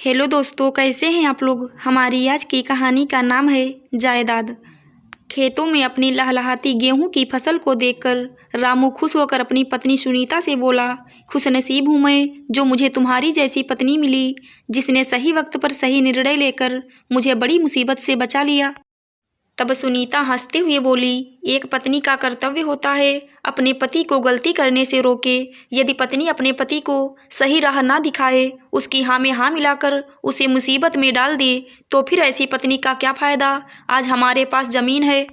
Hello दोस्तों, कैसे हैं आप लोग। हमारी आज की कहानी का नाम है जायदाद। खेतों में अपनी लहलहाती गेहूं की फसल को देखकर रामू खुश होकर अपनी पत्नी सुनीता से बोला, खुशनसीब हूँ मैं जो मुझे तुम्हारी जैसी पत्नी मिली, जिसने सही वक्त पर सही निर्णय लेकर मुझे बड़ी मुसीबत से बचा लिया। तब सुनीता हंसते हुए बोली, एक पत्नी का कर्तव्य होता है अपने पति को गलती करने से रोके। यदि पत्नी अपने पति को सही राह ना दिखाए, उसकी हाँ में हाँ मिलाकर उसे मुसीबत में डाल दे, तो फिर ऐसी पत्नी का क्या फायदा। आज हमारे पास जमीन है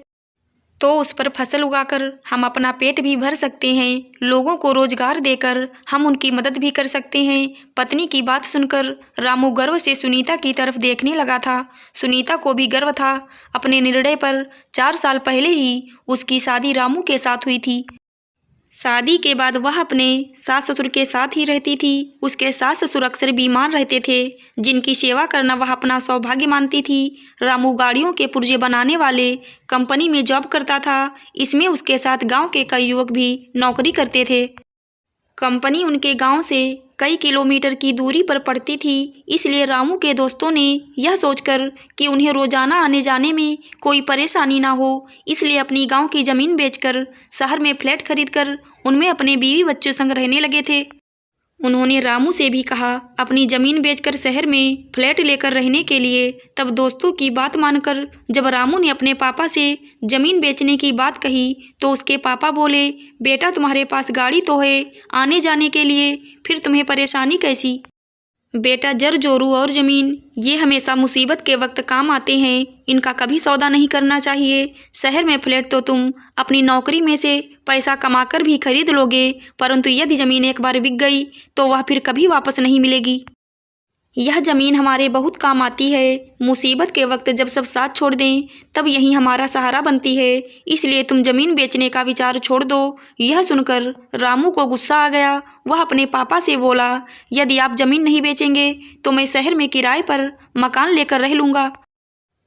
तो उस पर फसल उगाकर हम अपना पेट भी भर सकते हैं, लोगों को रोजगार देकर हम उनकी मदद भी कर सकते हैं। पत्नी की बात सुनकर रामू गर्व से सुनीता की तरफ देखने लगा था। सुनीता को भी गर्व था अपने निर्णय पर। 4 साल पहले ही उसकी शादी रामू के साथ हुई थी। शादी के बाद वह अपने सास ससुर के साथ ही रहती थी। उसके सास ससुर अक्सर बीमार रहते थे, जिनकी सेवा करना वह अपना सौभाग्य मानती थी। रामू गाड़ियों के पुर्जे बनाने वाले कंपनी में जॉब करता था। इसमें उसके साथ गांव के कई युवक भी नौकरी करते थे। कंपनी उनके गांव से कई किलोमीटर की दूरी पर पड़ती थी, इसलिए रामू के दोस्तों ने यह सोचकर कि उन्हें रोजाना आने जाने में कोई परेशानी ना हो, इसलिए अपनी गांव की ज़मीन बेचकर शहर में फ्लैट खरीदकर उनमें अपने बीवी बच्चों संग रहने लगे थे। उन्होंने रामू से भी कहा अपनी ज़मीन बेचकर शहर में फ्लैट लेकर रहने के लिए। तब दोस्तों की बात मानकर जब रामू ने अपने पापा से ज़मीन बेचने की बात कही तो उसके पापा बोले, बेटा तुम्हारे पास गाड़ी तो है आने जाने के लिए, फिर तुम्हें परेशानी कैसी। बेटा जर जोरू और ज़मीन ये हमेशा मुसीबत के वक्त काम आते हैं, इनका कभी सौदा नहीं करना चाहिए। शहर में फ्लैट तो तुम अपनी नौकरी में से पैसा कमाकर भी खरीद लोगे, परंतु यदि ज़मीन एक बार बिक गई तो वह फिर कभी वापस नहीं मिलेगी। यह ज़मीन हमारे बहुत काम आती है। मुसीबत के वक्त जब सब साथ छोड़ दें तब यही हमारा सहारा बनती है, इसलिए तुम ज़मीन बेचने का विचार छोड़ दो। यह सुनकर रामू को गुस्सा आ गया। वह अपने पापा से बोला, यदि आप ज़मीन नहीं बेचेंगे तो मैं शहर में किराए पर मकान लेकर रह लूँगा।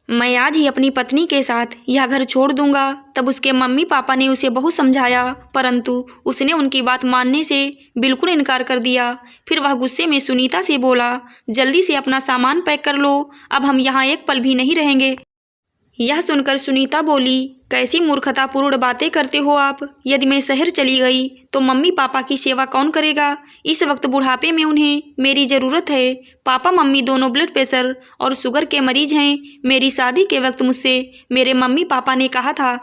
मैं आज ही अपनी पत्नी के साथ यह घर छोड़ दूंगा। तब उसके मम्मी पापा ने उसे बहुत समझाया, परंतु उसने उनकी बात मानने से बिल्कुल इनकार कर दिया। फिर वह गुस्से में सुनीता से बोला, जल्दी से अपना सामान पैक कर लो, अब हम यहाँ एक पल भी नहीं रहेंगे। यह सुनकर सुनीता बोली, कैसी मूर्खतापूर्ण बातें करते हो आप। यदि मैं शहर चली गई तो मम्मी पापा की सेवा कौन करेगा। इस वक्त बुढ़ापे में उन्हें मेरी ज़रूरत है। पापा मम्मी दोनों ब्लड प्रेशर और शुगर के मरीज हैं। मेरी शादी के वक्त मुझसे मेरे मम्मी पापा ने कहा था,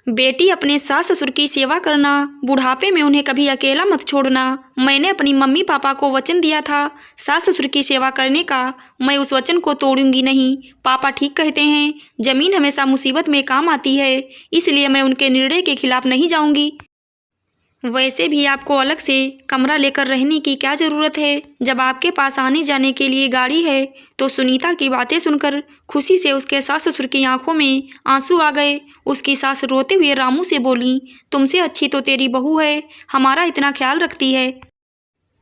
बेटी अपने सास ससुर की सेवा करना, बुढ़ापे में उन्हें कभी अकेला मत छोड़ना। मैंने अपनी मम्मी पापा को वचन दिया था सास ससुर की सेवा करने का, मैं उस वचन को तोड़ूंगी नहीं। पापा ठीक कहते हैं, जमीन हमेशा मुसीबत में काम आती है, इसलिए मैं उनके निर्णय के खिलाफ नहीं जाऊंगी। वैसे भी आपको अलग से कमरा लेकर रहने की क्या ज़रूरत है, जब आपके पास आने जाने के लिए गाड़ी है। तो सुनीता की बातें सुनकर खुशी से उसके सास ससुर की आंखों में आंसू आ गए। उसकी सास रोते हुए रामू से बोली, तुमसे अच्छी तो तेरी बहू है, हमारा इतना ख्याल रखती है।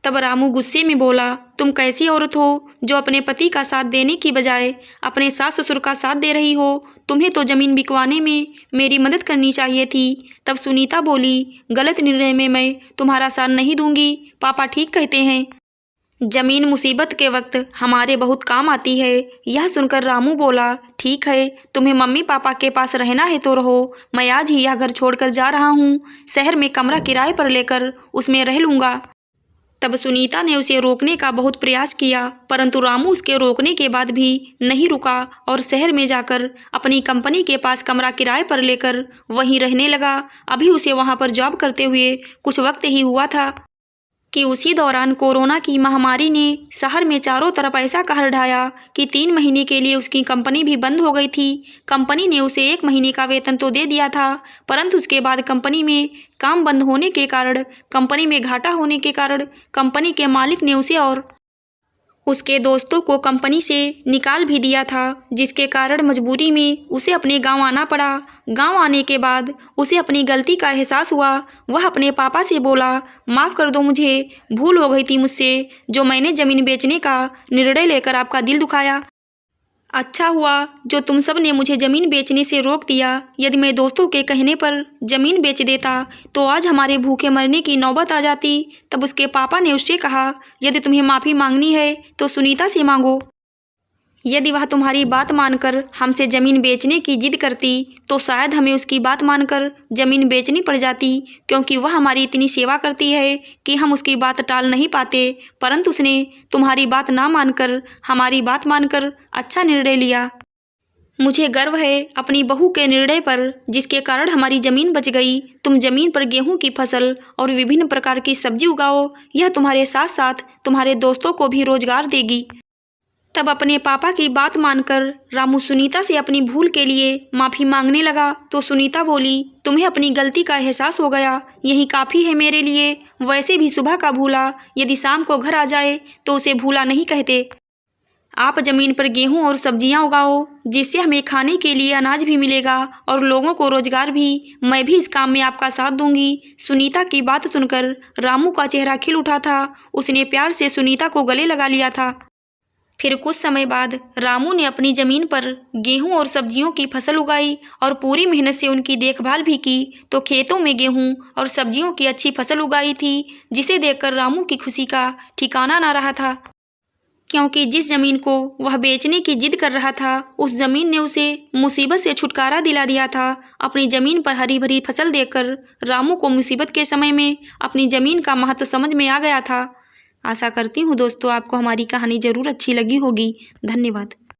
तब रामू गुस्से में बोला, तुम कैसी औरत हो जो अपने पति का साथ देने की बजाय अपने सास ससुर का साथ दे रही हो। तुम्हें तो ज़मीन बिकवाने में मेरी मदद करनी चाहिए थी। तब सुनीता बोली, गलत निर्णय में मैं तुम्हारा साथ नहीं दूंगी। पापा ठीक कहते हैं, ज़मीन मुसीबत के वक्त हमारे बहुत काम आती है। यह सुनकर रामू बोला, ठीक है, तुम्हें मम्मी पापा के पास रहना है तो रहो, मैं आज ही यह घर छोड़कर जा रहा हूँ। शहर में कमरा किराए पर लेकर उसमें रह लूँगा। तब सुनीता ने उसे रोकने का बहुत प्रयास किया, परंतु रामू उसके रोकने के बाद भी नहीं रुका और शहर में जाकर अपनी कंपनी के पास कमरा किराए पर लेकर वहीं रहने लगा। अभी उसे वहां पर जॉब करते हुए कुछ वक्त ही हुआ था कि उसी दौरान कोरोना की महामारी ने शहर में चारों तरफ ऐसा कहर ढाया कि 3 महीने के लिए उसकी कंपनी भी बंद हो गई थी। कंपनी ने उसे 1 महीने का वेतन तो दे दिया था, परंतु उसके बाद कंपनी में काम बंद होने के कारण, कंपनी में घाटा होने के कारण कंपनी के मालिक ने उसे और उसके दोस्तों को कंपनी से निकाल भी दिया था, जिसके कारण मजबूरी में उसे अपने गांव आना पड़ा। गांव आने के बाद उसे अपनी गलती का एहसास हुआ। वह अपने पापा से बोला, माफ़ कर दो, मुझे भूल हो गई थी मुझसे, जो मैंने ज़मीन बेचने का निर्णय लेकर आपका दिल दुखाया। अच्छा हुआ जो तुम सब ने मुझे ज़मीन बेचने से रोक दिया। यदि मैं दोस्तों के कहने पर ज़मीन बेच देता तो आज हमारे भूखे मरने की नौबत आ जाती। तब उसके पापा ने उससे कहा, यदि तुम्हें माफ़ी मांगनी है तो सुनीता से मांगो। यदि वह तुम्हारी बात मानकर हमसे ज़मीन बेचने की जिद करती तो शायद हमें उसकी बात मानकर ज़मीन बेचनी पड़ जाती, क्योंकि वह हमारी इतनी सेवा करती है कि हम उसकी बात टाल नहीं पाते। परंतु उसने तुम्हारी बात ना मानकर हमारी बात मानकर अच्छा निर्णय लिया। मुझे गर्व है अपनी बहू के निर्णय पर, जिसके कारण हमारी ज़मीन बच गई। तुम ज़मीन पर गेहूं की फसल और विभिन्न प्रकार की सब्जी उगाओ। यह तुम्हारे साथ साथ तुम्हारे दोस्तों को भी रोजगार देगी। तब अपने पापा की बात मानकर रामू सुनीता से अपनी भूल के लिए माफ़ी मांगने लगा तो सुनीता बोली, तुम्हें अपनी गलती का एहसास हो गया, यही काफ़ी है मेरे लिए। वैसे भी सुबह का भूला यदि शाम को घर आ जाए तो उसे भूला नहीं कहते। आप ज़मीन पर गेहूं और सब्जियां उगाओ, जिससे हमें खाने के लिए अनाज भी मिलेगा और लोगों को रोजगार भी। मैं भी इस काम में आपका साथ दूंगी। सुनीता की बात सुनकर रामू का चेहरा खिल उठा था। उसने प्यार से सुनीता को गले लगा लिया था। फिर कुछ समय बाद रामू ने अपनी ज़मीन पर गेहूं और सब्जियों की फसल उगाई और पूरी मेहनत से उनकी देखभाल भी की। तो खेतों में गेहूं और सब्जियों की अच्छी फसल उगाई थी, जिसे देखकर रामू की खुशी का ठिकाना ना रहा था। क्योंकि जिस ज़मीन को वह बेचने की जिद कर रहा था, उस ज़मीन ने उसे मुसीबत से छुटकारा दिला दिया था। अपनी ज़मीन पर हरी भरी फसल देखकर रामू को मुसीबत के समय में अपनी ज़मीन का महत्व समझ में आ गया था। आशा करती हूँ दोस्तों आपको हमारी कहानी ज़रूर अच्छी लगी होगी। धन्यवाद।